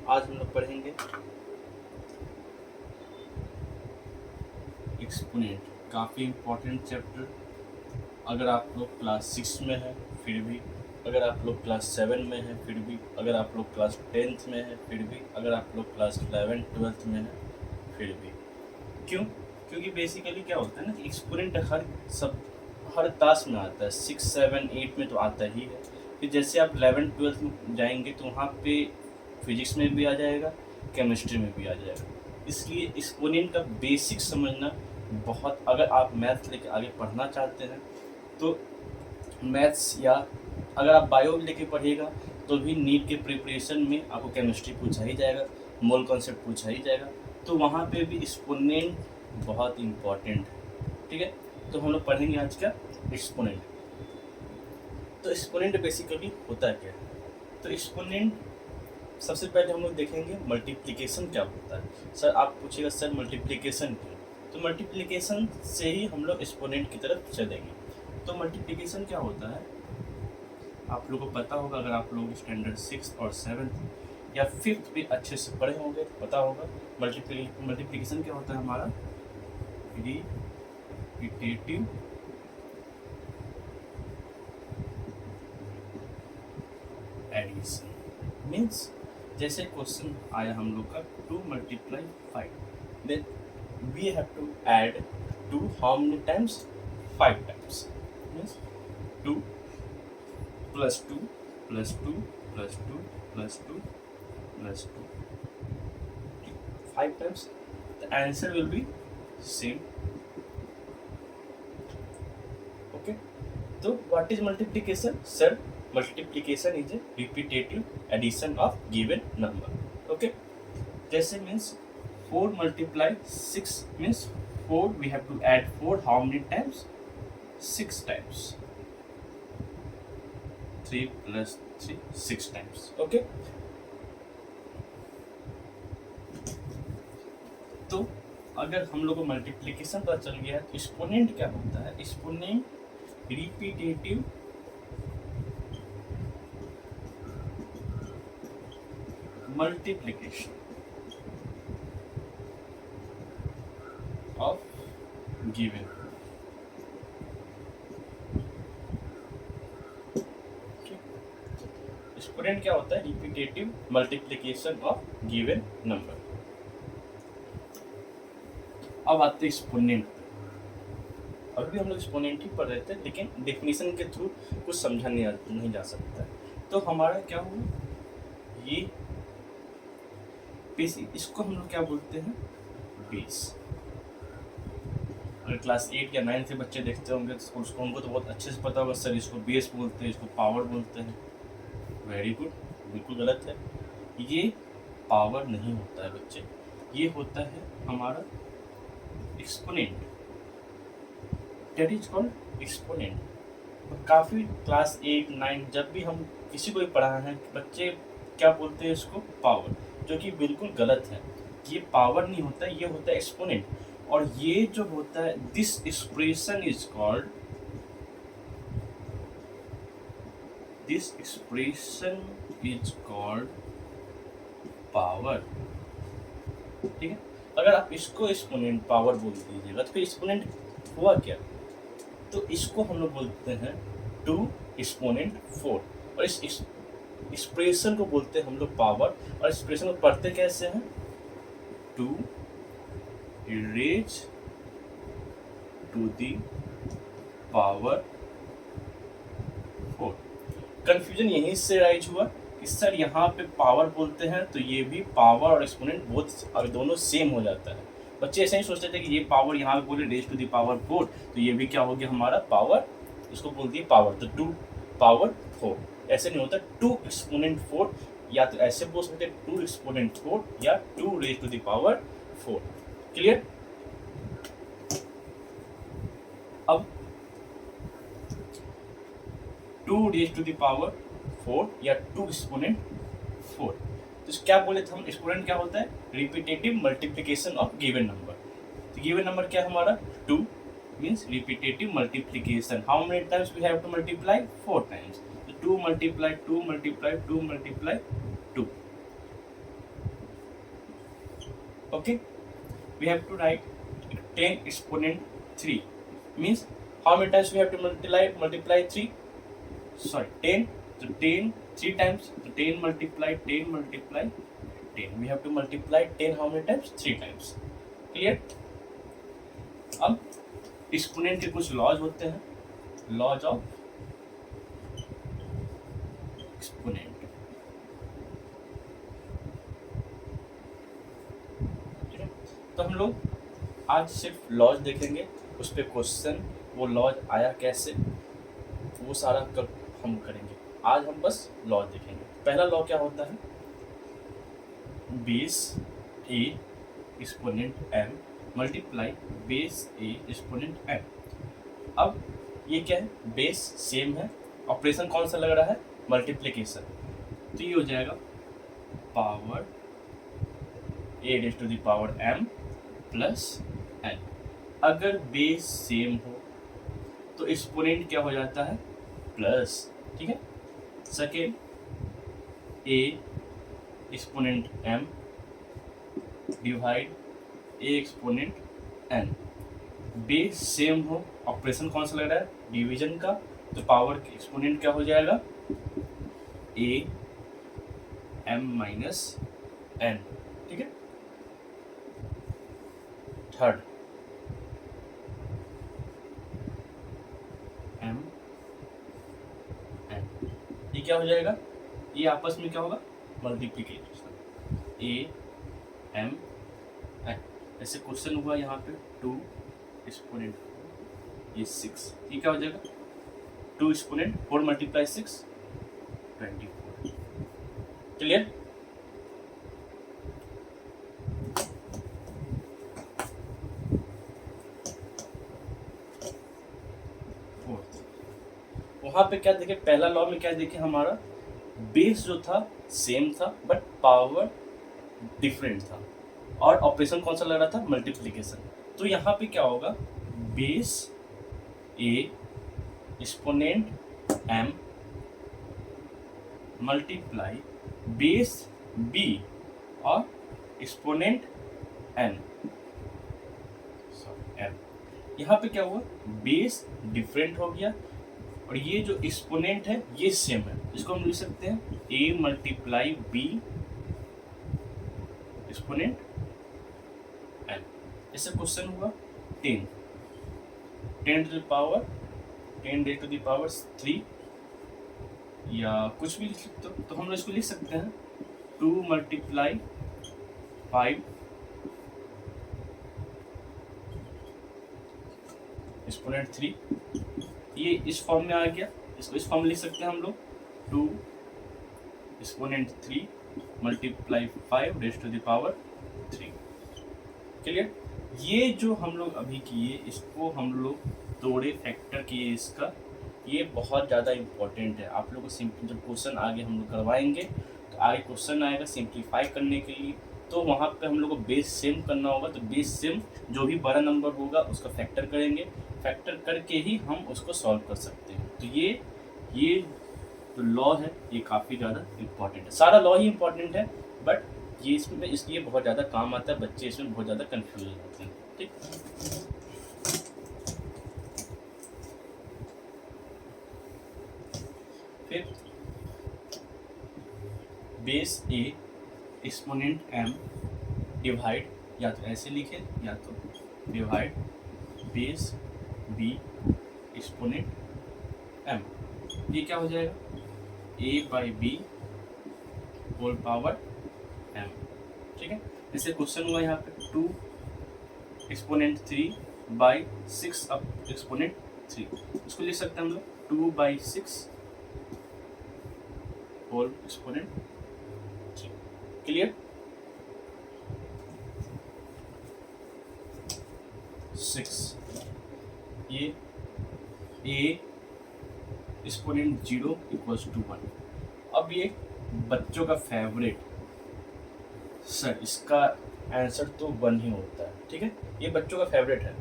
आज हम लोग पढ़ेंगे एक्सपोनेंट, काफ़ी इम्पोर्टेंट चैप्टर। अगर आप लोग क्लास 6 में हैं फिर भी, अगर आप लोग क्लास 7 में हैं फिर भी, अगर आप लोग क्लास 10th में हैं फिर भी, अगर आप लोग क्लास 11th 12th में हैं फिर भी। क्यों? क्योंकि बेसिकली क्या होता है ना कि एक्सपोनेंट हर क्लास में आता है, 6 7 8 में तो आता ही है। फिर जैसे आप 11th 12th में जाएंगे तो वहाँ पे फिजिक्स में भी आ जाएगा, केमिस्ट्री में भी आ जाएगा। इसलिए एक्सपोनेंट का बेसिक समझना बहुत, अगर आप मैथ्स लेके आगे पढ़ना चाहते हैं तो मैथ्स, या अगर आप बायो लेके पढ़िएगा तो भी नीट के प्रिपरेशन में आपको केमिस्ट्री पूछा ही जाएगा, मोल कॉन्सेप्ट पूछा ही जाएगा, तो वहाँ पे भी एक्सपोनेंट बहुत इम्पॉर्टेंट है। ठीक है, तो हम लोग पढ़ेंगे आज का एक्सपोनेंट। तो एक्सपोनेंट बेसिकली होता क्या है? तो एक्सपोनेंट सबसे पहले हम लोग देखेंगे मल्टीप्लिकेशन क्या होता है। सर आप पूछिएगा सर मल्टीप्लिकेशन क्यों? तो मल्टीप्लिकेशन से ही हम लोग एक्सपोनेंट की तरफ चलेंगे। तो मल्टीप्लिकेशन क्या होता है आप लोगों को पता होगा, अगर आप लोग स्टैंडर्ड 6 और 7 या 5th भी अच्छे से पढ़े होंगे तो पता होगा मल्टीप्लिकेशन क्या होता है हमारा। रिपीटेटिव एडिशन मीन्स, जैसे क्वेश्चन आया हम लोग का 2 × 5, then we have to add 2 how many times? 5 times. Means 2 + 2 + 2 + 2 + 2 + 2, 5 times. The answer will be same. Okay. So what is multiplication? Sir, multiplication is a repetitive addition of given number. Okay. जैसे means 4 × 6 means 4, we have to add 4 how many times? 6 times. 3 + 3 6 times. Okay. तो अगर हम लोग को multiplication पता चल गया है तो एक्सपोनेंट क्या होता है? Exponent repetitive multiplication of given. Exponent क्या होता है? Repetitive multiplication of given number. अब आते हैं एक्सपोनेंट पे। अभी हम लोग एक्सपोनेंट ही पढ़ रहे थे, लेकिन डेफिनेशन के थ्रू कुछ समझा नहीं जा सकता है। तो हमारा क्या हुआ, ये बेसिक, इसको हम लोग क्या बोलते हैं? बेस। अगर क्लास 8 या 9 से बच्चे देखते होंगे तो उसको, उनको तो बहुत अच्छे से पता होगा, सर इसको बेस बोलते हैं, इसको पावर बोलते हैं। वेरी गुड, बिल्कुल गलत है। ये पावर नहीं होता है बच्चे, ये होता है हमारा exponent, that is called exponent. काफ़ी क्लास 8 9 जब भी हम किसी को भी पढ़ा है, बच्चे क्या बोलते हैं इसको? पावर, जो कि बिल्कुल गलत है। ये पावर नहीं होता, ये होता है एक्सपोनेंट। और ये जो होता है, this expression is called, this expression is called power. ठीक है, अगर आप इसको एक्सपोनेंट पावर बोल दीजिएगा तो फिर एक्सपोनेंट हुआ क्या? तो इसको हम लोग बोलते हैं 2 × 4, और इस एक्सप्रेशन को बोलते हैं हम लोग पावर। और एक्सप्रेशन को पढ़ते कैसे हैं? 2 raised to the power 4। Confusion यहीं से राइज हुआ कि सर यहाँ पे पावर बोलते हैं तो ये भी पावर और एक्सपोनेंट बोथ, अगर दोनों सेम हो जाता है। बच्चे ऐसे ही सोचते थे कि ये पावर यहाँ पे बोले रेज टू द पावर 4, तो ये भी क्या हो गया हमारा? पावर। इसको बोल दिए पावर, तो 2 पावर 4। ऐसे नहीं होता, 2 एक्सपोनेंट 4, या तो ऐसे बोल सकते 2 एक्सपोनेंट 4 या 2 raise to the power 4। Clear? अब 2 रेज टू द पावर 4 या 2 एक्सपोनेंट 4, तो क्या बोले थे हम? एक्सपोनेंट क्या होता है? Repetitive multiplication of given number. तो गिवन नंबर क्या है हमारा? 2 means repetitive multiplication. How many times we have to multiply? 4 times. तो 2 × 2 × 2 × 2 × 2, Okay, we have to write 10 exponent 3 means how many times we have to multiply 3, sorry 10, so 10 3 times, so 10 multiply 10 multiply 10, we have to multiply 10 how many times, 3 times. Clear? अब exponent के कुछ laws होते हैं, laws of exponent. तो हम लोग आज सिर्फ लॉज देखेंगे, उस पर क्वेश्चन वो लॉज आया कैसे वो सारा हम करेंगे। आज हम बस लॉज देखेंगे। पहला लॉ क्या होता है, base a exponent m multiply base a exponent M. अब ये क्या है, बेस सेम है, ऑपरेशन कौन सा लग रहा है, मल्टीप्लिकेशन, तो ये हो जाएगा power a raise to the power m plus n. अगर बेस सेम हो तो एक्सपोनेंट क्या हो जाता है, प्लस, ठीक है। सेकेंड, ए एक्सपोनेंट एम डिवाइड ए एक्सपोनेंट एन। बेस सेम हो, ऑपरेशन कौन सा लग रहा है, डिवीजन का, तो पावर एक्सपोनेंट क्या हो जाएगा, ए एम माइनस एन, ठीक है। थर्ड, एम एन, ये क्या हो जाएगा, ये आपस में क्या होगा, मल्टीप्लिकेशन, ए एम एन। ऐसे क्वेश्चन हुआ यहाँ पे 2 एक्सपोनेंट, ये 6, ये क्या हो जाएगा, 2 एक्सपोनेंट 4 मल्टीप्लाई 6 24। क्लियर? वहाँ पे क्या देखे, पहला लॉ में क्या देखे, हमारा बेस जो था सेम था बट पावर डिफरेंट था, और ऑपरेशन कौन सा लग रहा था, मल्टीप्लिकेशन। तो यहाँ पे क्या होगा, base a exponent m multiply base b और एक्सपोनेंट एन, एम। यहाँ पे क्या हुआ, बेस डिफरेंट हो गया और ये जो एक्सपोनेंट है ये सेम है, इसको हम लिख सकते हैं a multiply b exponent n. ऐसे क्वेश्चन हुआ 10 to the power 10 raise to the power 3 या कुछ भी लिख सकते हो, तो हम लोग इसको लिख सकते हैं 2 मल्टीप्लाई 5 एक्सपोनेंट 3। ये इस फॉर्म में आ गया, इसको इस फॉर्म में लिख सकते हैं हम लोग 2 exponent 3 multiply 5 raise to the power 3। Clear? ये जो हम लोग अभी किए, इसको हम लोग तोड़े, फैक्टर किए इसका, ये बहुत ज़्यादा इम्पोर्टेंट है। आप लोग को सिंपल जब क्वेश्चन आगे हम लोग करवाएंगे तो आगे क्वेश्चन आएगा सिंप्लीफाई करने के लिए, तो वहाँ पे हम लोग को बेस सेम करना होगा। तो बेस सेम जो भी बड़ा नंबर होगा उसका फैक्टर करेंगे, फैक्टर करके ही हम उसको सॉल्व कर सकते हैं। तो ये जो लॉ है ये काफ़ी ज़्यादा इम्पॉर्टेंट है, सारा लॉ ही इम्पॉर्टेंट है, बट ये इसमें इसलिए बहुत ज़्यादा काम आता है, बच्चे इसमें बहुत ज़्यादा कन्फ्यूज होते हैं। ठीक, फिर base a exponent m divide, या तो ऐसे लिखे या तो divide base b exponent m. ये क्या हो जाएगा, a by b whole power m. ठीक है, जैसे क्वेश्चन हुआ यहाँ पे 2 एक्सपोनेंट 3 बाई 6 अब एक्सपोनेंट 3, इसको लिख सकते हैं हम लोग 2 बाई 6 होल एक्सपोनेंट 3। क्लियर? 6, ये ए एक्सपोनेंट 0 इक्वल्स टू 1। अब ये बच्चों का फेवरेट, सर इसका आंसर तो 1 ही होता है। ठीक है, ये बच्चों का फेवरेट है।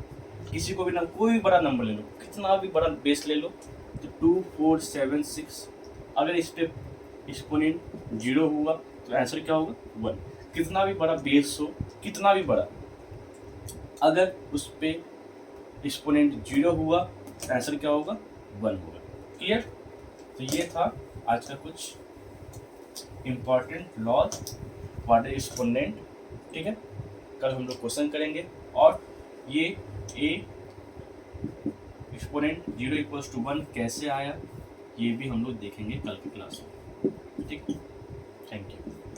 किसी को भी ना, कोई भी बड़ा नंबर ले लो, कितना भी बड़ा बेस ले लो, तो 2 4 7 6, अगर इस पे एक्सपोनेंट 0 हुआ तो आंसर क्या होगा 1। कितना भी बड़ा बेस हो, कितना भी बड़ा, अगर उस पे एक्सपोनेंट 0 हुआ तो आंसर क्या होगा, 1 होगा। क्लियर? तो ये था आज का कुछ important laws what is exponent. ठीक है, कल हम लोग क्वेश्चन करेंगे और ये ए एक्सपोनेंट 0 = 1 कैसे आया ये भी हम लोग देखेंगे कल की क्लास में। ठीक, थैंक यू।